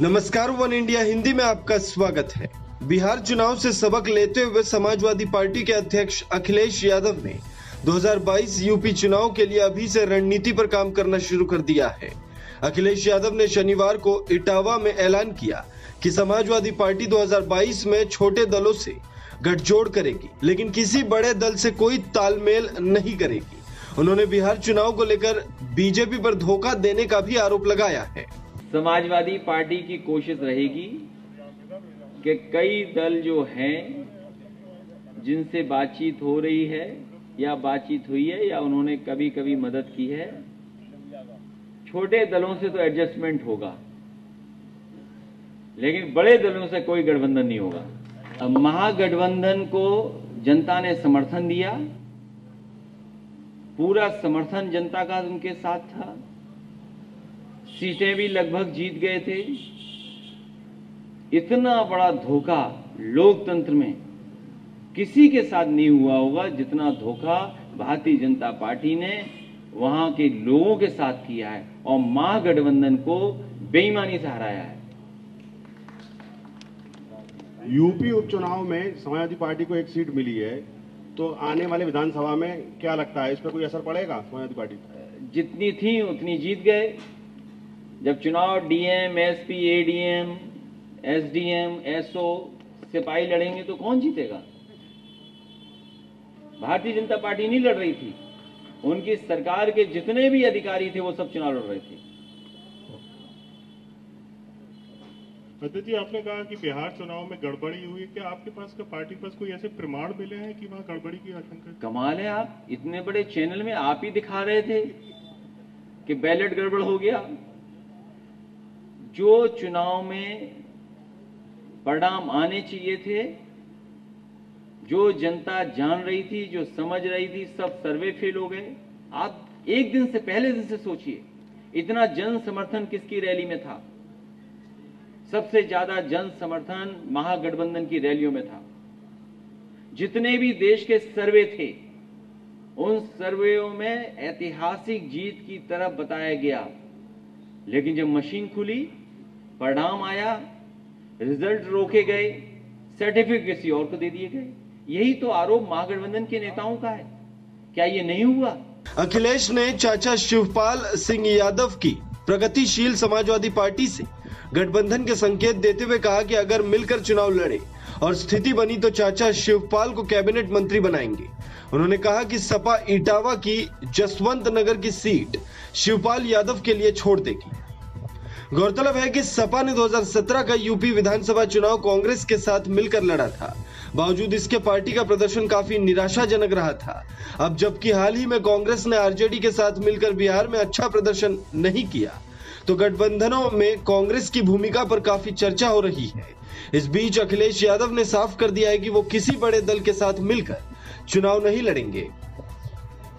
नमस्कार, one India Hindi में आपका स्वागत है। बिहार चुनाव से सबक लेते हुए समाजवादी पार्टी के अध्यक्ष अखिलेश यादव ने 2022 यूपी चुनाव के लिए अभी से रणनीति पर काम करना शुरू कर दिया है। अखिलेश यादव ने शनिवार को इटावा में ऐलान किया कि समाजवादी पार्टी 2022 में छोटे दलों से गठजोड़ करेगी, लेकिन किसी बड़े दल से कोई तालमेल नहीं करेगी। उन्होंने बिहार चुनाव को लेकर बीजेपी पर धोखा देने का भी आरोप लगाया है। समाजवादी पार्टी की कोशिश रहेगी कि कई दल जो हैं जिनसे बातचीत हो रही है या बातचीत हुई है या उन्होंने कभी कभी मदद की है, छोटे दलों से तो एडजस्टमेंट होगा, लेकिन बड़े दलों से कोई गठबंधन नहीं होगा। अब महागठबंधन को जनता ने समर्थन दिया, पूरा समर्थन जनता का उनके साथ था, सीटें भी लगभग जीत गए थे। इतना बड़ा धोखा लोकतंत्र में किसी के साथ नहीं हुआ होगा जितना धोखा भारतीय जनता पार्टी ने वहां के लोगों के साथ किया है और महागठबंधन को बेईमानी से हराया है। यूपी उपचुनाव में समाजवादी पार्टी को एक सीट मिली है, तो आने वाले विधानसभा में क्या लगता है, इस पर कोई असर पड़ेगा? समाजवादी पार्टी जितनी थी उतनी जीत गए। जब चुनाव DM, SP, ADM, SDM, SO सिपाही लड़ेंगे तो कौन जीतेगा? भारतीय जनता पार्टी नहीं लड़ रही थी, उनकी सरकार के जितने भी अधिकारी थे वो सब चुनाव लड़ रहे थे। अध्यक्ष जी, आपने कहा कि बिहार चुनाव में गड़बड़ी हुई, क्या आपके पास पार्टी के पास कोई ऐसे प्रमाण मिले हैं कि वहां गड़बड़ी की आशंका? कमाल है, आप इतने बड़े चैनल में आप ही दिखा रहे थे कि बैलेट गड़बड़ हो गया। जो चुनाव में परिणाम आने चाहिए थे, जो जनता जान रही थी, जो समझ रही थी, सब सर्वे फेल हो गए। आप एक दिन से पहले दिन से सोचिए, इतना जन समर्थन किसकी रैली में था? सबसे ज्यादा जन समर्थन महागठबंधन की रैलियों में था। जितने भी देश के सर्वे थे, उन सर्वेयों में ऐतिहासिक जीत की तरफ बताया गया, लेकिन जब मशीन खुली, परिणाम आया, रिजल्ट रोके गए, सर्टिफिकेट किसी और को दे दिए गए। यही तो आरोप महागठबंधन के नेताओं का है। क्या ये नहीं हुआ? अखिलेश ने चाचा शिवपाल सिंह यादव की प्रगतिशील समाजवादी पार्टी से गठबंधन के संकेत देते हुए कहा कि अगर मिलकर चुनाव लड़े और स्थिति बनी तो चाचा शिवपाल को कैबिनेट मंत्री बनाएंगे। उन्होंने कहा कि सपा इटावा की जसवंत नगर की सीट शिवपाल यादव के लिए छोड़ देगी। गौरतलब है कि सपा ने 2017 का यूपी विधानसभा चुनाव कांग्रेस के साथ मिलकर लड़ा था। बावजूद इसके पार्टी का प्रदर्शन काफी निराशाजनक रहा था। अब जबकि हाल ही में कांग्रेस ने आरजेडी के साथ मिलकर बिहार में अच्छा प्रदर्शन नहीं किया, तो गठबंधनों में कांग्रेस की भूमिका पर काफी चर्चा हो रही है। इस बीच अखिलेश यादव ने साफ कर दिया है कि वो किसी बड़े दल के साथ मिलकर चुनाव नहीं लड़ेंगे।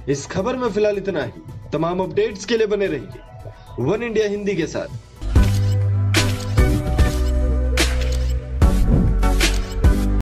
इस खबर में फिलहाल इतना ही। तमाम अपडेट्स के लिए बने रहिए वन इंडिया हिंदी के साथ।